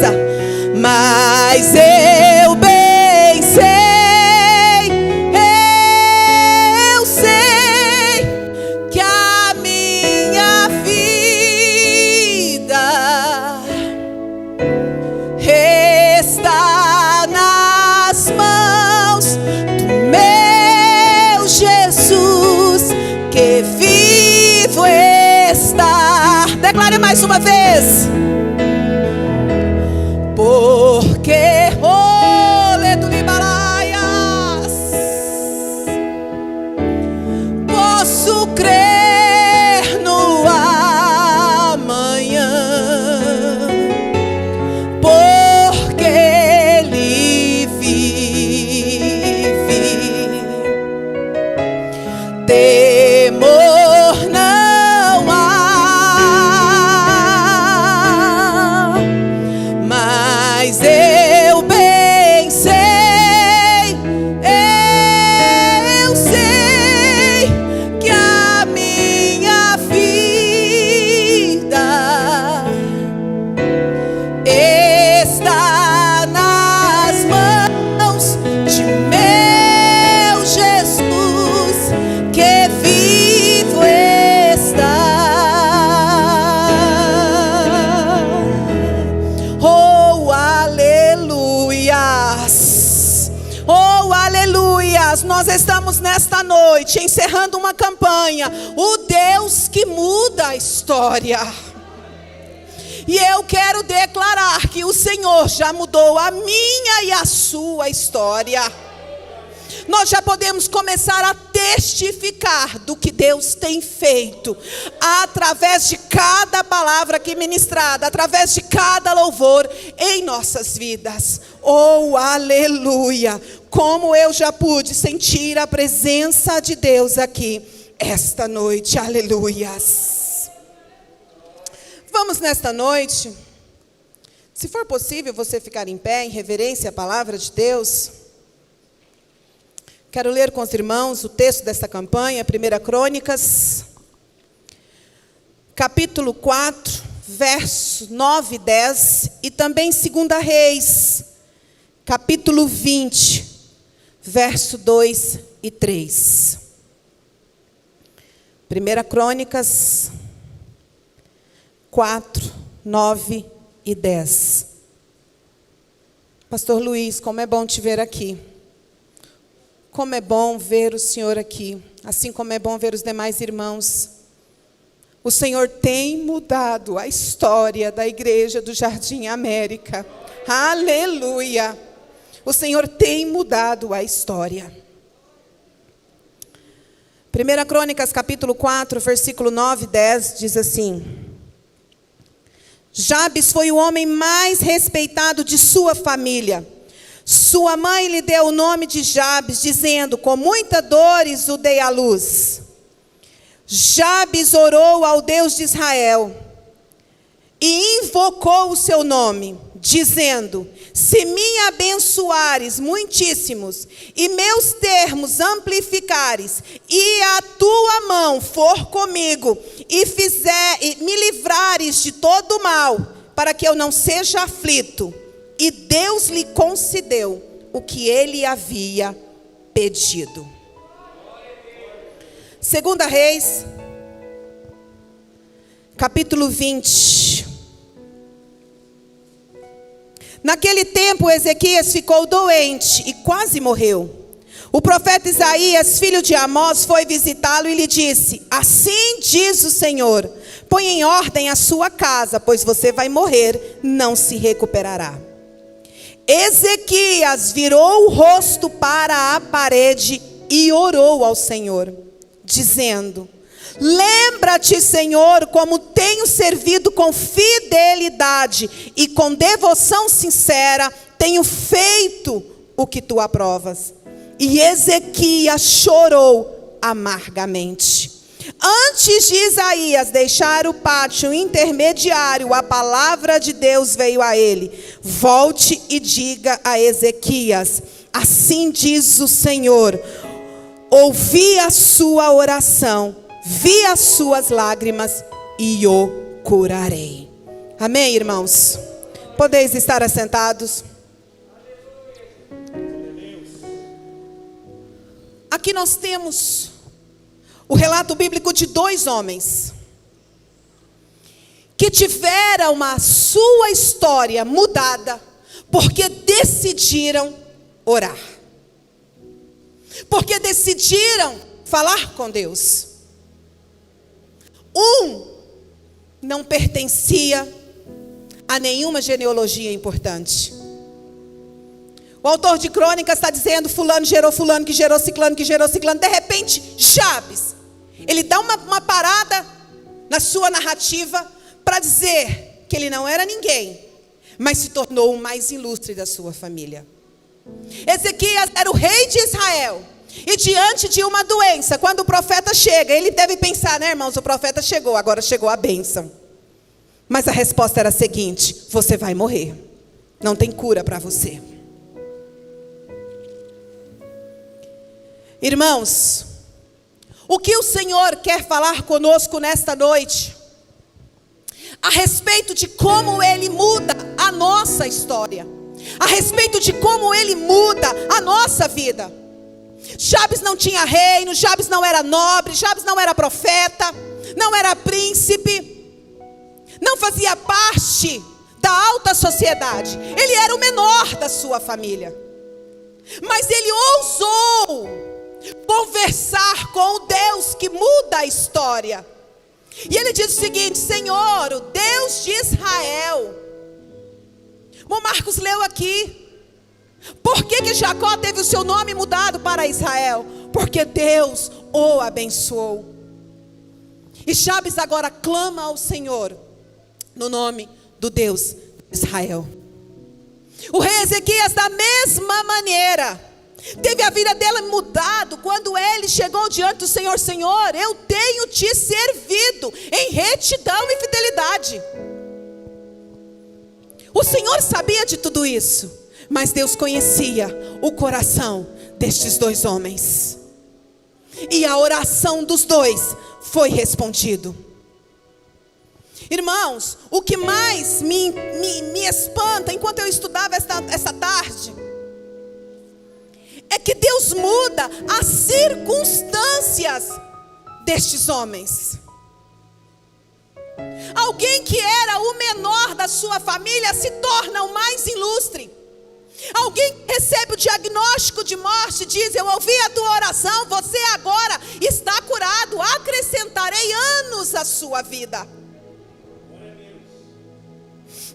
força. Mas eu bem sei, eu sei que a minha vida está nas mãos do meu Jesus, que vivo está. Declare mais uma vez. Porque posso crer no amanhã, porque Ele vive. Temor não há, mas eu bem sei, eu sei que a minha vida está nas mãos de meu Jesus, que vivo está. Oh, aleluias! Oh, aleluias! Nós estamos nesta noite encerrando uma campanha, o Deus que muda a história. E eu quero declarar que o Senhor já mudou a minha e a sua história. Nós já podemos começar a testificar do que Deus tem feito, através de cada palavra aqui ministrada, através de cada louvor em nossas vidas. Oh, aleluia! Como eu já pude sentir a presença de Deus aqui esta noite, aleluias. Vamos nesta noite, se for possível você ficar em pé em reverência à palavra de Deus. Quero ler com os irmãos o texto desta campanha, 1 Crônicas, capítulo 4, versos 9 e 10, e também 2 Reis, capítulo 20, verso 2 e 3. 1 Crônicas 4, 9 e 10. Pastor Luiz, como é bom te ver aqui. Como é bom ver o Senhor aqui, assim como é bom ver os demais irmãos. O Senhor tem mudado a história da igreja do Jardim América. Aleluia! O Senhor tem mudado a história. 1 Crônicas, capítulo 4, versículo 9 e 10, diz assim: Jabes foi o homem mais respeitado de sua família. Sua mãe lhe deu o nome de Jabes, dizendo: com muita dores o dei à luz. Jabes orou ao Deus de Israel e invocou o seu nome, dizendo: se me abençoares muitíssimos e meus termos amplificares, e a tua mão for comigo e me livrares de todo o mal, para que eu não seja aflito. E Deus lhe concedeu o que ele havia pedido. 2 Reis, capítulo 20. Naquele tempo, Ezequias ficou doente e quase morreu. O profeta Isaías, filho de Amós, foi visitá-lo e lhe disse: assim diz o Senhor, põe em ordem a sua casa, pois você vai morrer, não se recuperará. Ezequias virou o rosto para a parede e orou ao Senhor, dizendo: lembra-te, Senhor, como tenho servido com fidelidade e com devoção sincera, tenho feito o que tu aprovas. E Ezequias chorou amargamente. Antes de Isaías deixar o pátio intermediário, a palavra de Deus veio a ele: volte e diga a Ezequias, assim diz o Senhor, ouvi a sua oração, vi as suas lágrimas e o curarei. Amém, irmãos? Podeis estar assentados. Aqui nós temos o relato bíblico de 2 homens que tiveram a sua história mudada porque decidiram orar. Porque decidiram falar com Deus. Um não pertencia a nenhuma genealogia importante. O autor de Crônicas está dizendo: fulano, que gerou ciclano, que gerou ciclano. De repente, Jabes, ele dá uma parada na sua narrativa para dizer que ele não era ninguém, mas se tornou o mais ilustre da sua família. Ezequias era o rei de Israel, e diante de uma doença, quando o profeta chega, ele deve pensar, né, irmãos, o profeta chegou, agora chegou a bênção. Mas a resposta era a seguinte: você vai morrer, não tem cura para você. Irmãos, o que o Senhor quer falar conosco nesta noite, a respeito de como Ele muda a nossa história, a respeito de como Ele muda a nossa vida. Jabes não tinha reino, Jabes não era nobre, Jabes não era profeta, não era príncipe, não fazia parte da alta sociedade. Ele era o menor da sua família. Mas ele ousou conversar com o Deus que muda a história. E ele diz o seguinte: Senhor, o Deus de Israel. O Marcos leu aqui. Por que Jacó teve o seu nome mudado para Israel? Porque Deus o abençoou. E Jabes agora clama ao Senhor no nome do Deus de Israel. O rei Ezequias, da mesma maneira, teve a vida dele mudado quando ele chegou diante do Senhor: Senhor, eu tenho te servido em retidão e fidelidade. O Senhor sabia de tudo isso, mas Deus conhecia o coração destes 2 homens. E a oração dos 2 foi respondido. Irmãos, o que mais me espanta enquanto eu estudava esta tarde é que Deus muda as circunstâncias destes homens. Alguém que era o menor da sua família se torna o mais ilustre. Alguém que recebe o diagnóstico de morte diz: eu ouvi a tua oração, você agora está curado, acrescentarei anos à sua vida.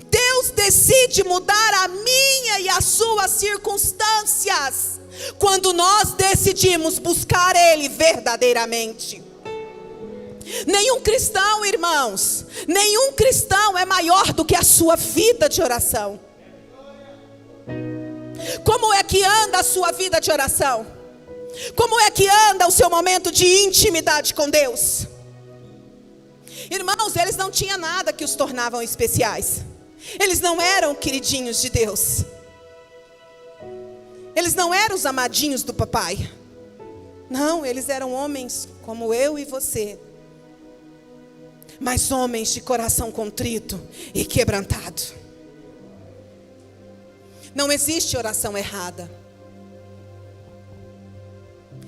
Deus decide mudar a minha e as suas circunstâncias quando nós decidimos buscar Ele verdadeiramente. Nenhum cristão, irmãos, nenhum cristão é maior do que a sua vida de oração. Como é que anda a sua vida de oração? Como é que anda o seu momento de intimidade com Deus? Irmãos, eles não tinham nada que os tornavam especiais. Eles não eram queridinhos de Deus. Eles não eram os amadinhos do papai. Não, eles eram homens como eu e você, mas homens de coração contrito e quebrantado. Não existe oração errada.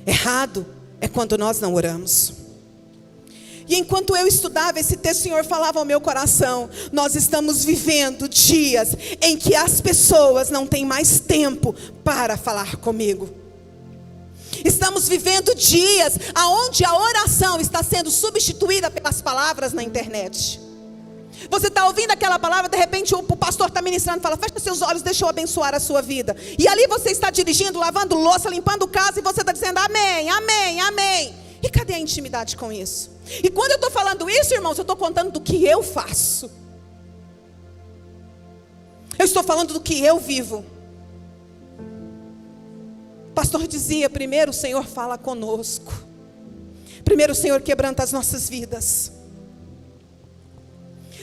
Errado é quando nós não oramos. E enquanto eu estudava esse texto, o Senhor falava ao meu coração: nós estamos vivendo dias em que as pessoas não têm mais tempo para falar comigo. Estamos vivendo dias onde a oração está sendo substituída pelas palavras na internet. Você está ouvindo aquela palavra, de repente o pastor está ministrando e fala: fecha seus olhos, deixa eu abençoar a sua vida. E ali você está dirigindo, lavando louça, limpando casa, e você está dizendo amém, amém, amém. E cadê a intimidade com isso? E quando eu estou falando isso, irmãos, eu estou contando do que eu faço. Eu estou falando do que eu vivo. O pastor dizia: primeiro o Senhor fala conosco. Primeiro o Senhor quebranta as nossas vidas.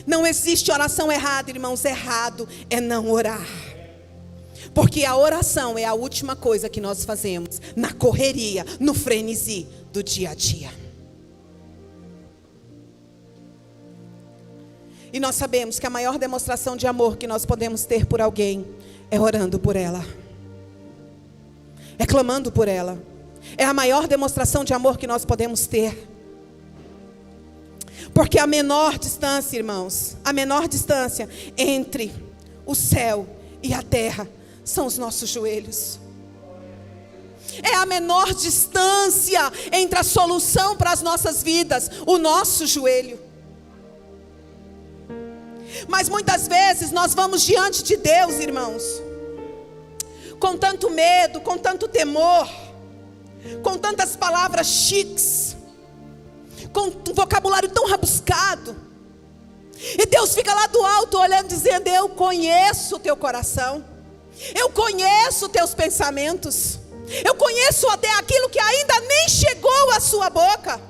Não existe oração errada, irmãos. Errado é não orar. Porque a oração é a última coisa que nós fazemos na correria, no frenesi do dia a dia. E nós sabemos que a maior demonstração de amor que nós podemos ter por alguém é orando por ela, é clamando por ela. É a maior demonstração de amor que nós podemos ter. Porque a menor distância, irmãos, a menor distância entre o céu e a terra são os nossos joelhos. É a menor distância entre a solução para as nossas vidas, o nosso joelho. Mas muitas vezes nós vamos diante de Deus, irmãos, com tanto medo, com tanto temor, com tantas palavras chiques, com um vocabulário tão rabuscado. E Deus fica lá do alto olhando, dizendo: eu conheço o teu coração, eu conheço os teus pensamentos, eu conheço até aquilo que ainda nem chegou à sua boca.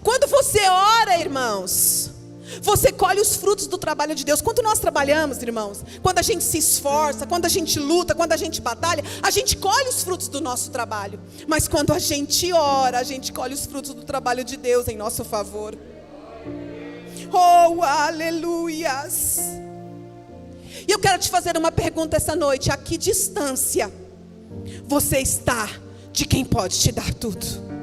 Quando você ora, irmãos, você colhe os frutos do trabalho de Deus. Quando nós trabalhamos, irmãos, quando a gente se esforça, quando a gente luta, quando a gente batalha, a gente colhe os frutos do nosso trabalho. Mas quando a gente ora, a gente colhe os frutos do trabalho de Deus em nosso favor. Oh, aleluias! E eu quero te fazer uma pergunta essa noite: a que distância você está de quem pode te dar tudo?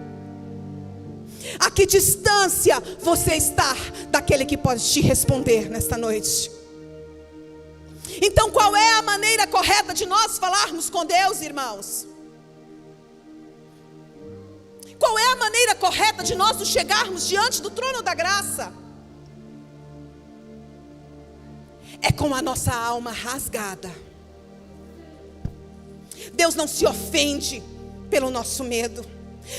A que distância você está daquele que pode te responder nesta noite? Então, qual é a maneira correta de nós falarmos com Deus, irmãos? Qual é a maneira correta de nós nos chegarmos diante do trono da graça? É com a nossa alma rasgada. Deus não se ofende pelo nosso medo.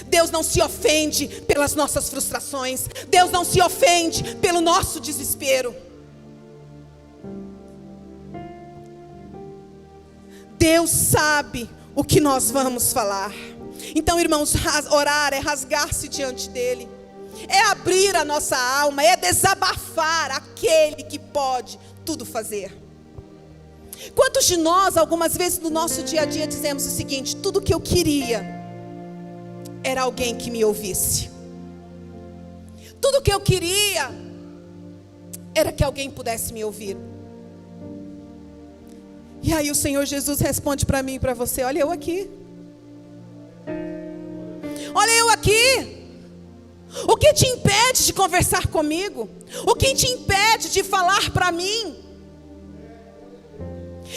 Deus não se ofende pelas nossas frustrações. Deus não se ofende pelo nosso desespero. Deus sabe o que nós vamos falar. Então, irmãos, orar é rasgar-se diante dele, é abrir a nossa alma, é desabafar aquele que pode tudo fazer. Quantos de nós, algumas vezes no nosso dia a dia, dizemos o seguinte: tudo que eu queria era alguém que me ouvisse. Tudo que eu queria era que alguém pudesse me ouvir. E aí o Senhor Jesus responde para mim e para você: olha eu aqui. Olha eu aqui. O que te impede de conversar comigo? O que te impede de falar para mim?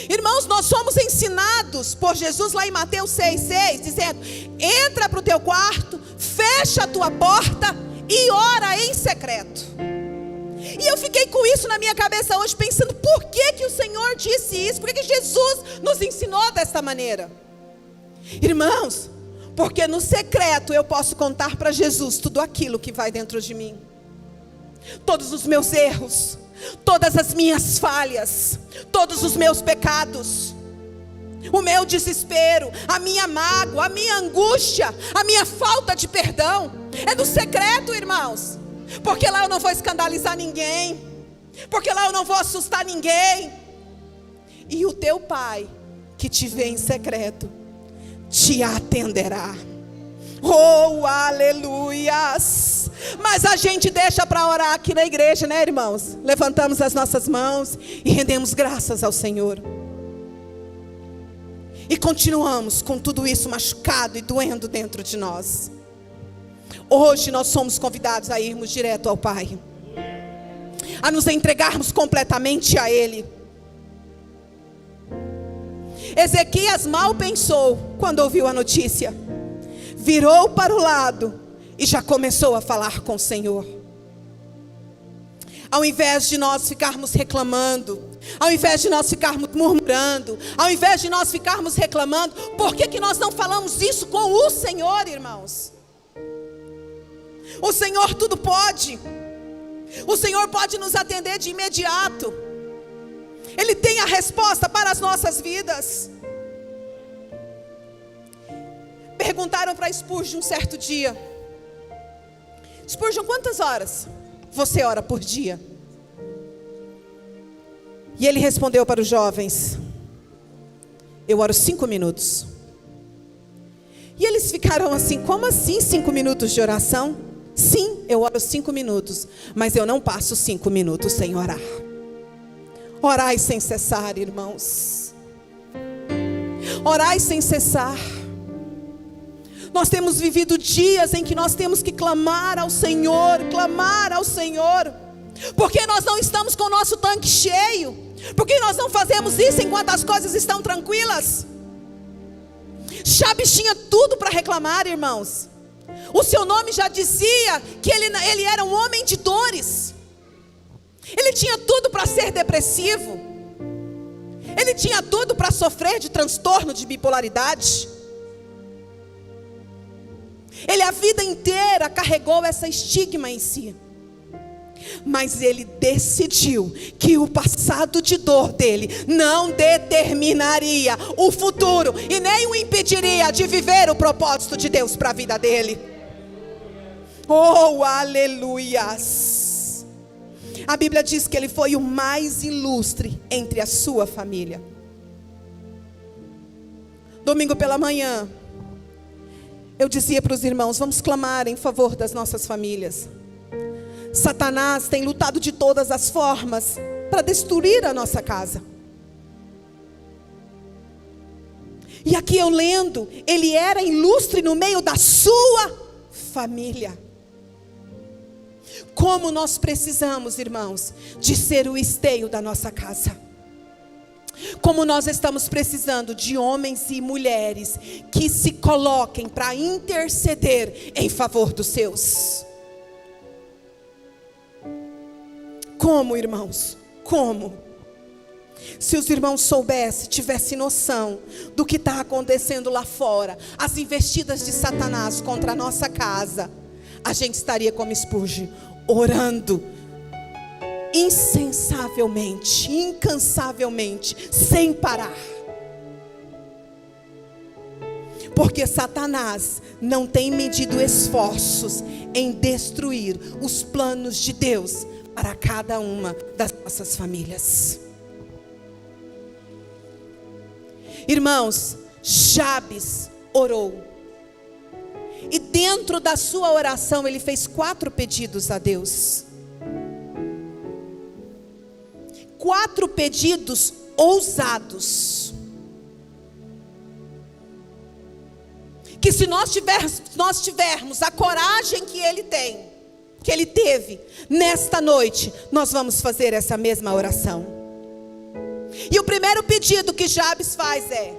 Irmãos, nós somos ensinados por Jesus lá em Mateus 6,6, dizendo: entra para o teu quarto, fecha a tua porta e ora em secreto. E eu fiquei com isso na minha cabeça hoje, pensando: por que que o Senhor disse isso? Por que que Jesus nos ensinou desta maneira? Irmãos, porque no secreto eu posso contar para Jesus tudo aquilo que vai dentro de mim. Todos os meus erros, todas as minhas falhas, todos os meus pecados, o meu desespero, a minha mágoa, a minha angústia, a minha falta de perdão. É no secreto, irmãos. Porque lá eu não vou escandalizar ninguém, porque lá eu não vou assustar ninguém. E o teu Pai, que te vê em secreto, te atenderá. Oh, aleluias! Mas a gente deixa para orar aqui na igreja, né, irmãos? Levantamos as nossas mãos e rendemos graças ao Senhor. E continuamos com tudo isso machucado e doendo dentro de nós. Hoje nós somos convidados a irmos direto ao Pai, a nos entregarmos completamente a Ele. Ezequias mal pensou quando ouviu a notícia. Virou para o lado e já começou a falar com o Senhor. Ao invés de nós ficarmos reclamando, ao invés de nós ficarmos murmurando, ao invés de nós ficarmos reclamando, por que que nós não falamos isso com o Senhor, irmãos? O Senhor tudo pode. O Senhor pode nos atender de imediato. Ele tem a resposta para as nossas vidas. Perguntaram para Spurgeon um certo dia: Spurgeon, quantas horas você ora por dia? E ele respondeu para os jovens: eu oro 5 minutos. E eles ficaram assim: como assim 5 minutos de oração? Sim, eu oro 5 minutos, mas eu não passo 5 minutos sem orar. Orai sem cessar, irmãos. Orai sem cessar. Nós temos vivido dias em que nós temos que clamar ao Senhor, porque nós não estamos com o nosso tanque cheio, porque nós não fazemos isso enquanto as coisas estão tranquilas. Jabes tinha tudo para reclamar, irmãos. O seu nome já dizia que ele era um homem de dores. Ele tinha tudo para ser depressivo. Ele tinha tudo para sofrer de transtorno de bipolaridade. Ele a vida inteira carregou essa estigma em si. Mas ele decidiu que o passado de dor dele não determinaria o futuro e nem o impediria de viver o propósito de Deus para a vida dele. Oh, aleluias! A Bíblia diz que ele foi o mais ilustre entre a sua família. Domingo pela manhã, eu dizia para os irmãos: vamos clamar em favor das nossas famílias. Satanás tem lutado de todas as formas para destruir a nossa casa. E aqui eu lendo, ele era ilustre no meio da sua família. Como nós precisamos, irmãos, de ser o esteio da nossa casa. Como nós estamos precisando de homens e mulheres que se coloquem para interceder em favor dos seus. Como, irmãos? Como? Se os irmãos soubessem, tivessem noção do que está acontecendo lá fora, as investidas de Satanás contra a nossa casa, a gente estaria como Spurgeon, orando incansavelmente, sem parar. Porque Satanás não tem medido esforços em destruir os planos de Deus para cada uma das nossas famílias. Irmãos, Jabes orou. E dentro da sua oração ele fez 4 pedidos a Deus. 4 pedidos ousados. Que se nós tivermos a coragem que ele teve nesta noite, nós vamos fazer essa mesma oração. E o primeiro pedido que Jabes faz é: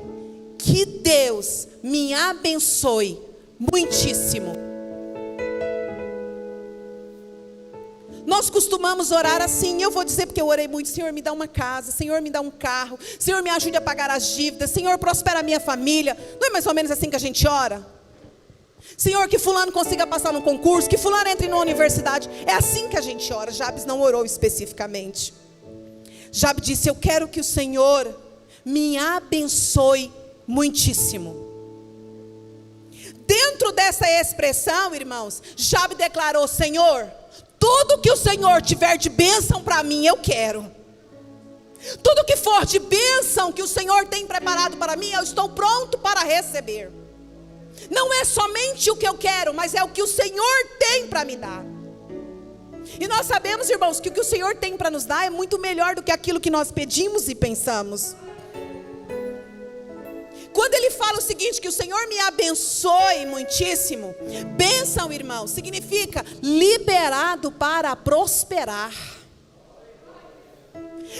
que Deus me abençoe muitíssimo. Nós costumamos orar assim, eu vou dizer porque eu orei muito: Senhor, me dá uma casa, Senhor, me dá um carro, Senhor, me ajude a pagar as dívidas, Senhor, prospera a minha família. Não é mais ou menos assim que a gente ora? Senhor, que fulano consiga passar num concurso, que fulano entre numa universidade. É assim que a gente ora. Jabes não orou especificamente. Jabes disse: eu quero que o Senhor me abençoe muitíssimo. Dentro dessa expressão, irmãos, Jabes declarou: Senhor, tudo que o Senhor tiver de bênção para mim, eu quero. Tudo que for de bênção que o Senhor tem preparado para mim, eu estou pronto para receber. Não é somente o que eu quero, mas é o que o Senhor tem para me dar. E nós sabemos, irmãos, que o que o Senhor tem para nos dar é muito melhor do que aquilo que nós pedimos e pensamos. Quando ele fala o seguinte, que o Senhor me abençoe muitíssimo, bênção, irmão, significa liberado para prosperar.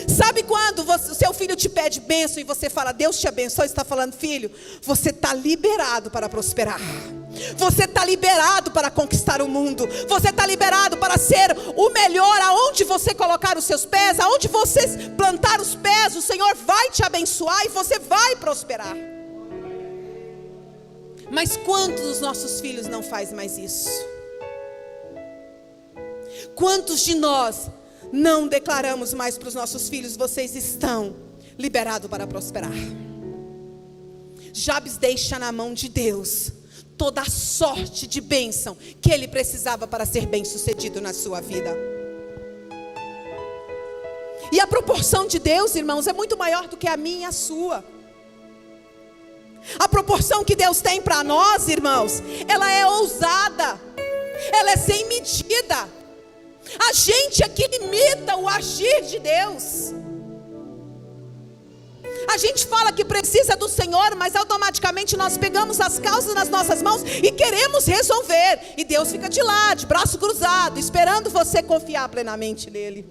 Sabe quando o seu filho te pede bênção e você fala: Deus te abençoe, você está falando: filho, você está liberado para prosperar. Você está liberado para conquistar o mundo. Você está liberado para ser o melhor. Aonde você colocar os seus pés, aonde você plantar os pés, o Senhor vai te abençoar e você vai prosperar. Mas quantos dos nossos filhos não faz mais isso? Quantos de nós não declaramos mais para os nossos filhos: vocês estão liberados para prosperar? Jabes deixa na mão de Deus toda a sorte de bênção que ele precisava para ser bem sucedido na sua vida. E a proporção de Deus, irmãos, é muito maior do que a minha e a sua. A proporção que Deus tem para nós, irmãos, ela é ousada. ela é sem medida. A gente é que limita o agir de Deus. A gente fala que precisa do Senhor, mas automaticamente nós pegamos as causas nas nossas mãos e queremos resolver. E Deus fica de lá, de braço cruzado, esperando você confiar plenamente nele.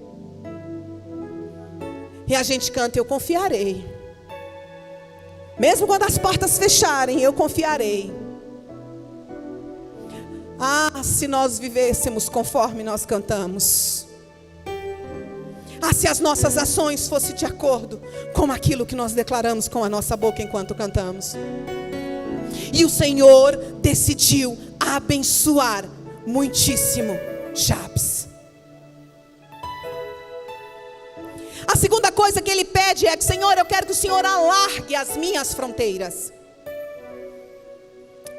E a gente canta: eu confiarei. Mesmo quando as portas fecharem, eu confiarei. Ah, se nós vivêssemos conforme nós cantamos. Ah, se as nossas ações fossem de acordo com aquilo que nós declaramos com a nossa boca enquanto cantamos. E o Senhor decidiu abençoar muitíssimo Jabes. A segunda coisa que ele pede é que: Senhor, eu quero que o Senhor alargue as minhas fronteiras.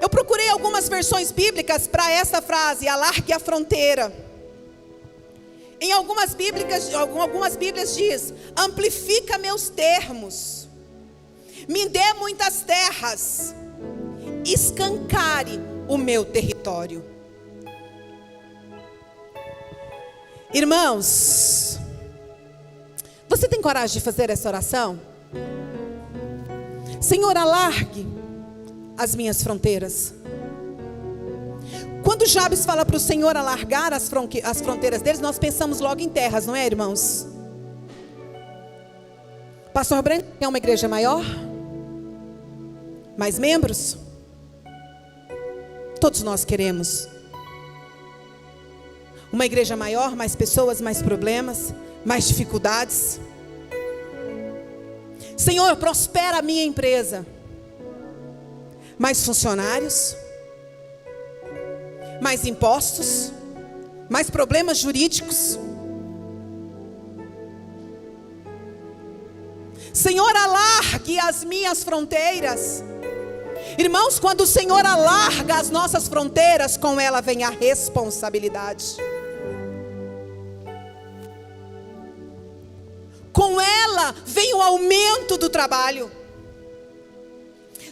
Eu procurei algumas versões bíblicas para essa frase: alargue a fronteira. Em algumas Bíblias diz: amplifica meus termos, me dê muitas terras, escancare o meu território. Irmãos, você tem coragem de fazer essa oração? Senhor, alargue as minhas fronteiras. Quando Jabes fala para o Senhor alargar as fronteiras deles, nós pensamos logo em terras, não é, irmãos? Pastor Breno quer uma igreja maior? Mais membros? Todos nós queremos uma igreja maior, mais pessoas, mais problemas, mais dificuldades. Senhor, prospera a minha empresa. Mais funcionários, mais impostos, mais problemas jurídicos. Senhor, alargue as minhas fronteiras. Irmãos, quando o Senhor alarga as nossas fronteiras, com ela vem a responsabilidade. Com ela vem o aumento do trabalho.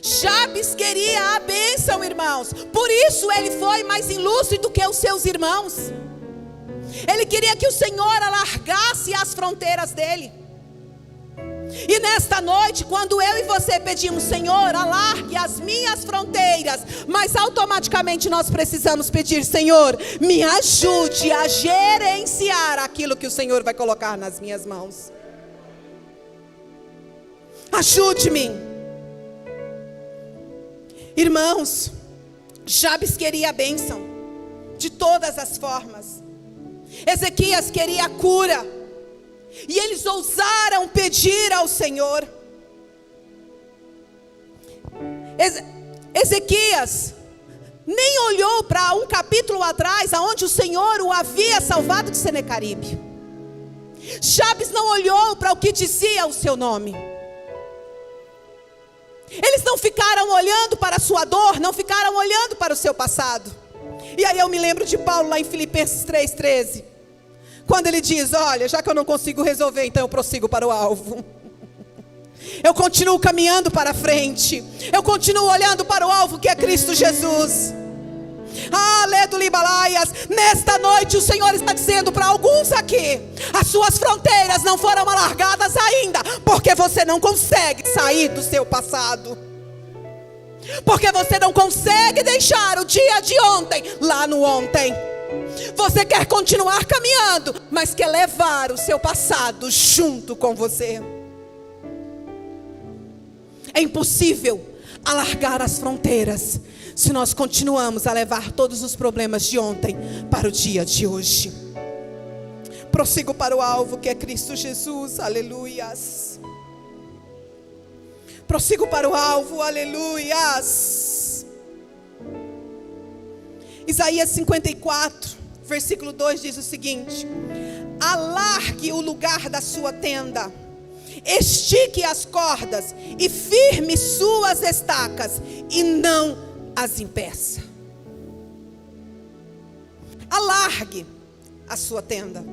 Jabes queria a bênção, irmãos. Por isso ele foi mais ilustre do que os seus irmãos. Ele queria que o Senhor alargasse as fronteiras dele. E nesta noite, quando eu e você pedimos: Senhor, alargue as minhas fronteiras, mas automaticamente nós precisamos pedir: Senhor, me ajude a gerenciar aquilo que o Senhor vai colocar nas minhas mãos. Ajude-me. Irmãos, Jabes queria a bênção de todas as formas. Ezequias queria a cura. E eles ousaram pedir ao Senhor. Ezequias nem olhou para um capítulo atrás, aonde o Senhor o havia salvado de Senecaribe. Jabes não olhou para o que dizia o seu nome. Eles não ficaram olhando para a sua dor, não ficaram olhando para o seu passado. E aí eu me lembro de Paulo lá em Filipenses 3,13. Quando ele diz: olha, já que eu não consigo resolver, então eu prossigo para o alvo. Eu continuo caminhando para frente. Eu continuo olhando para o alvo, que é Cristo Jesus. Aleluia. Nesta noite o Senhor está dizendo para alguns aqui: as suas fronteiras não foram alargadas ainda, porque você não consegue sair do seu passado, porque você não consegue deixar o dia de ontem lá no ontem. Você quer continuar caminhando, mas quer levar o seu passado junto com você. É impossível alargar as fronteiras se nós continuamos a levar todos os problemas de ontem para o dia de hoje. Prossigo para o alvo, que é Cristo Jesus. Aleluias. Prossigo para o alvo. Aleluias. Isaías 54, versículo 2 diz o seguinte: alargue o lugar da sua tenda, estique as cordas e firme suas estacas, e não as impeça. Alargue a sua tenda.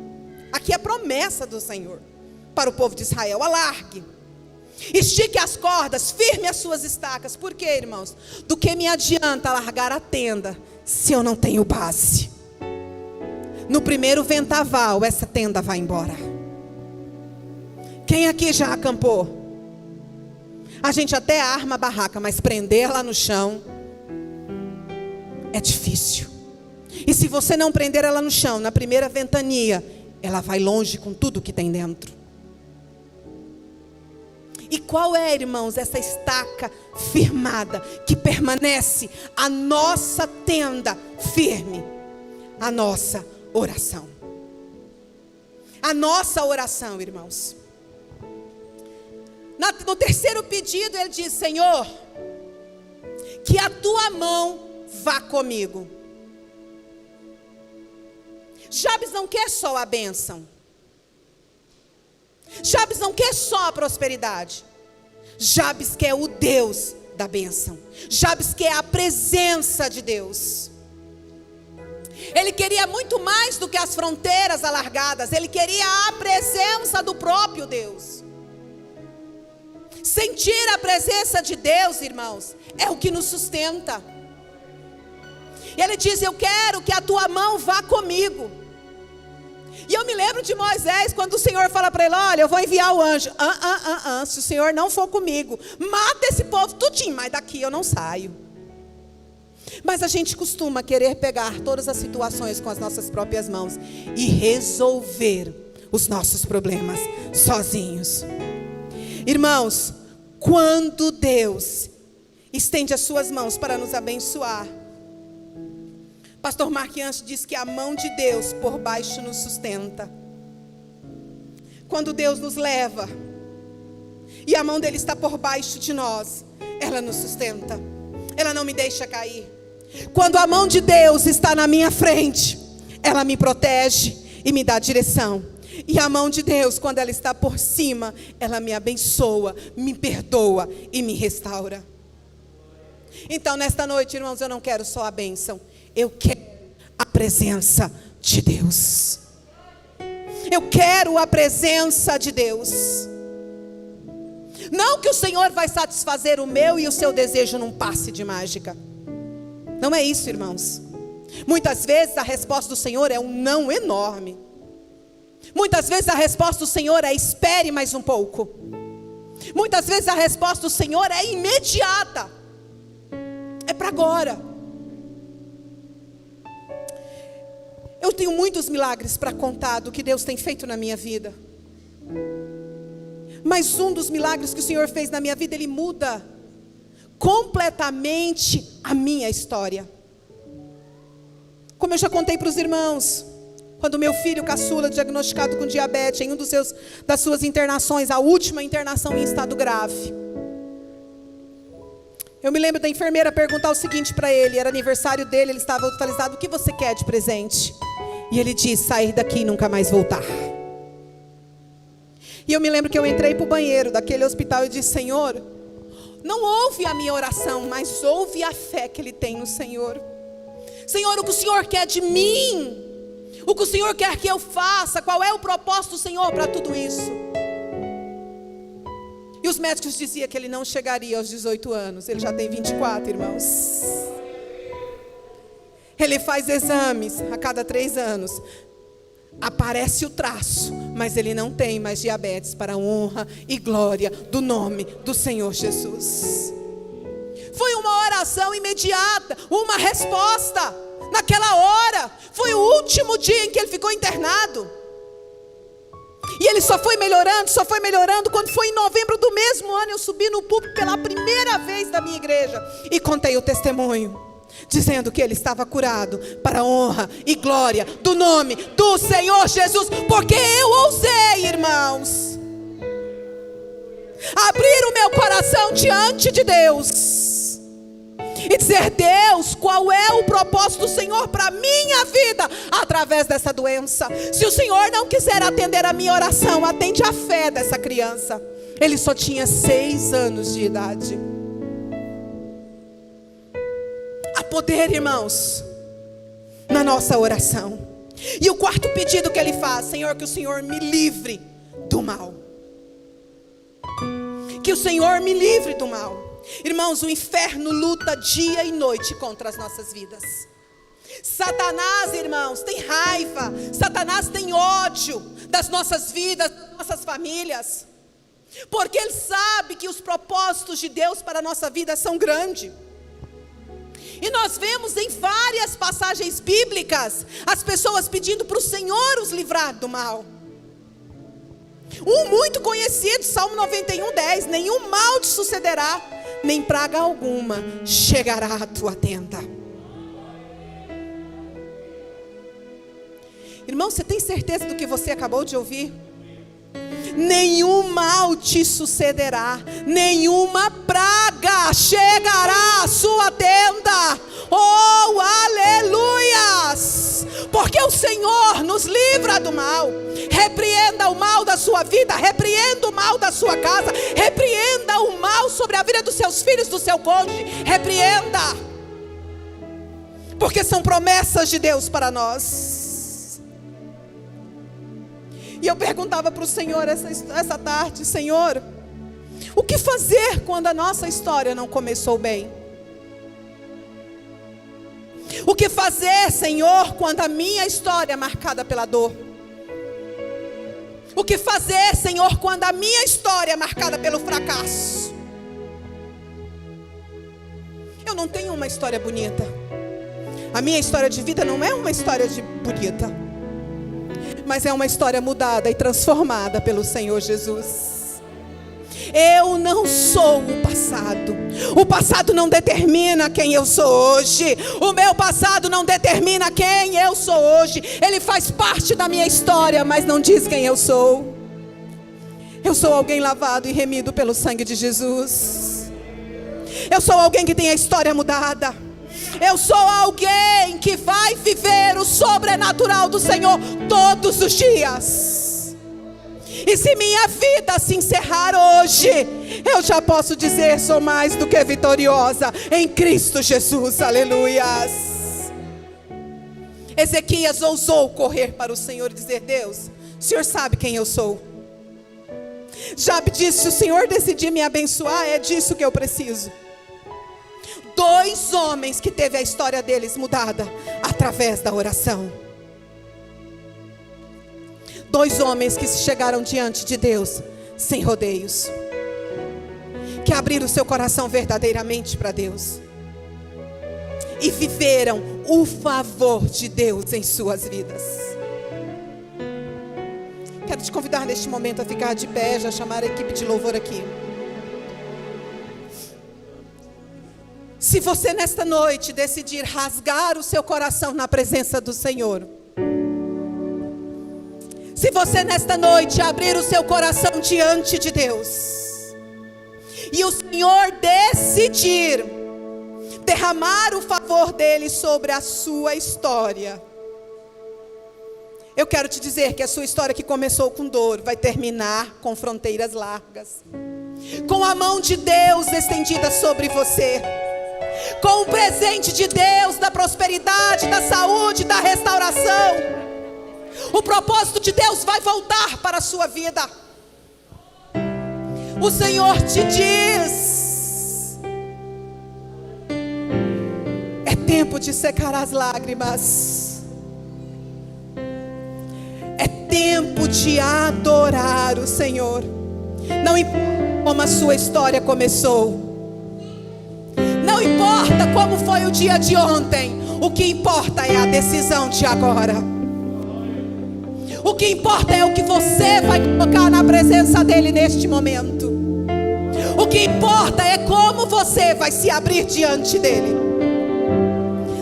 Aqui é a promessa do Senhor para o povo de Israel: alargue, estique as cordas, firme as suas estacas. Por quê, irmãos? Do que me adianta alargar a tenda se eu não tenho base? no primeiro vendaval, essa tenda vai embora. Quem aqui já acampou? A gente até arma a barraca, mas prender lá no chão é difícil. E se você não prender ela no chão, na primeira ventania, ela vai longe com tudo que tem dentro. E qual é, irmãos, essa estaca firmada que permanece a nossa tenda firme? A nossa oração. A nossa oração, irmãos. No terceiro pedido ele diz: Senhor, que a tua mão vá comigo. Jabes não quer só a bênção. Jabes não quer só a prosperidade. Jabes quer o Deus da bênção. Jabes quer a presença de Deus. Ele queria muito mais do que as fronteiras alargadas. Ele queria a presença do próprio Deus. Sentir a presença de Deus, irmãos, é o que nos sustenta. E ele diz: eu quero que a tua mão vá comigo. E eu me lembro de Moisés, quando o Senhor fala para ele: olha, eu vou enviar o anjo. Se o Senhor não for comigo, mata esse povo tudinho, mas daqui eu não saio. Mas a gente costuma querer pegar todas as situações com as nossas próprias mãos e resolver os nossos problemas sozinhos. Irmãos, quando Deus estende as suas mãos para nos abençoar, Pastor Marquiancho diz que a mão de Deus por baixo nos sustenta. Quando Deus nos leva e a mão dele está por baixo de nós, ela nos sustenta, ela não me deixa cair. Quando a mão de Deus está na minha frente, ela me protege e me dá direção. E a mão de Deus, quando ela está por cima, ela me abençoa, me perdoa e me restaura. Então nesta noite, irmãos, eu não quero só a bênção, eu quero a presença de Deus. Eu quero a presença de Deus. Não que o Senhor vai satisfazer o meu e o seu desejo num passe de mágica. Não é isso, irmãos. Muitas vezes a resposta do Senhor é um não enorme. Muitas vezes a resposta do Senhor é: espere mais um pouco. Muitas vezes a resposta do Senhor é imediata. É para agora. Eu tenho muitos milagres para contar do que Deus tem feito na minha vida. Mas um dos milagres que o Senhor fez na minha vida, Ele muda completamente a minha história. Como eu já contei para os irmãos, quando meu filho caçula, diagnosticado com diabetes, em das suas internações, a última internação em estado grave, eu me lembro da enfermeira perguntar o seguinte para ele, era aniversário dele, ele estava hospitalizado: o que você quer de presente? E ele disse: sair daqui e nunca mais voltar. E eu me lembro que eu entrei para o banheiro daquele hospital e disse: Senhor, não ouve a minha oração, mas ouve a fé que ele tem no Senhor. Senhor, o que o Senhor quer de mim? O que o Senhor quer que eu faça? Qual é o propósito do Senhor para tudo isso? E os médicos diziam que ele não chegaria aos 18 anos. Ele já tem 24, irmãos. Ele faz exames a cada 3 anos. Aparece o traço, mas ele não tem mais diabetes, para a honra e glória do nome do Senhor Jesus. Foi uma oração imediata, uma resposta naquela hora. Foi o último dia em que ele ficou internado. E ele só foi melhorando. Quando foi em novembro do mesmo ano, eu subi no púlpito pela primeira vez da minha igreja e contei o testemunho, dizendo que ele estava curado, para a honra e glória do nome do Senhor Jesus. Porque eu ousei, irmãos, abrir o meu coração diante de Deus e dizer: Deus, qual é o propósito do Senhor para a minha vida através dessa doença? Se o Senhor não quiser atender a minha oração, atende a fé dessa criança. Ele só tinha 6 anos de idade. Há poder, irmãos, na nossa oração. E o quarto pedido que ele faz: Senhor, que o Senhor me livre do mal. Que o Senhor me livre do mal. Irmãos, o inferno luta dia e noite contra as nossas vidas. Satanás, irmãos, tem raiva. Satanás tem ódio das nossas vidas, das nossas famílias. Porque ele sabe que os propósitos de Deus para a nossa vida são grandes. E nós vemos em várias passagens bíblicas as pessoas pedindo para o Senhor os livrar do mal. Um muito conhecido, Salmo 91:10: nenhum mal te sucederá, nem praga alguma chegará à tua tenda. Irmão, você tem certeza do que você acabou de ouvir? Nenhum mal te sucederá, nenhuma praga chegará à sua tenda. Oh, aleluias! Porque o Senhor nos livra do mal. Repreenda o mal da sua vida, repreenda o mal da sua casa, repreenda o mal sobre a vida dos seus filhos, do seu cônjuge, repreenda. Porque são promessas de Deus para nós. E eu perguntava para o Senhor essa tarde: Senhor, o que fazer quando a nossa história não começou bem? O que fazer, Senhor, quando a minha história é marcada pela dor? O que fazer, Senhor, quando a minha história é marcada pelo fracasso? Eu não tenho uma história bonita. A minha história de vida não é uma história bonita, mas é uma história mudada e transformada pelo Senhor Jesus. Eu não sou o passado. O passado não determina quem eu sou hoje. O meu passado não determina quem eu sou hoje. Ele faz parte da minha história, mas não diz quem eu sou. Eu sou alguém lavado e remido pelo sangue de Jesus. Eu sou alguém que tem a história mudada. Eu sou alguém que vai viver o sobrenatural do Senhor todos os dias. E se minha vida se encerrar hoje, eu já posso dizer: sou mais do que vitoriosa em Cristo Jesus, aleluias. Ezequias ousou correr para o Senhor e dizer: Deus, o Senhor sabe quem eu sou. Jabe disse: se o Senhor decidir me abençoar, é disso que eu preciso. 2 homens que teve a história deles mudada através da oração. 2 homens que chegaram diante de Deus sem rodeios, que abriram seu coração verdadeiramente para Deus e viveram o favor de Deus em suas vidas. Quero te convidar neste momento a ficar de pé, já chamar a equipe de louvor aqui. Se você nesta noite decidir rasgar o seu coração na presença do Senhor, se você nesta noite abrir o seu coração diante de Deus, e o Senhor decidir derramar o favor dele sobre a sua história, eu quero te dizer que a sua história, que começou com dor, vai terminar com fronteiras largas, com a mão de Deus estendida sobre você, com o presente de Deus da prosperidade, da saúde, da restauração. O propósito de Deus vai voltar para a sua vida. O Senhor te diz: é tempo de secar as lágrimas. É tempo de adorar o Senhor. Não importa como a sua história começou. Não importa como foi o dia de ontem. O que importa é a decisão de agora. O que importa é o que você vai colocar na presença dele neste momento. O que importa é como você vai se abrir diante dele.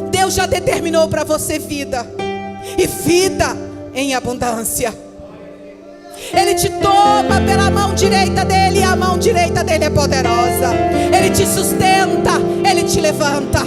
Deus já determinou para você vida, e vida em abundância. Ele te toma pela mão direita dele, e a mão direita dele é poderosa. Ele te sustenta, ele te levanta.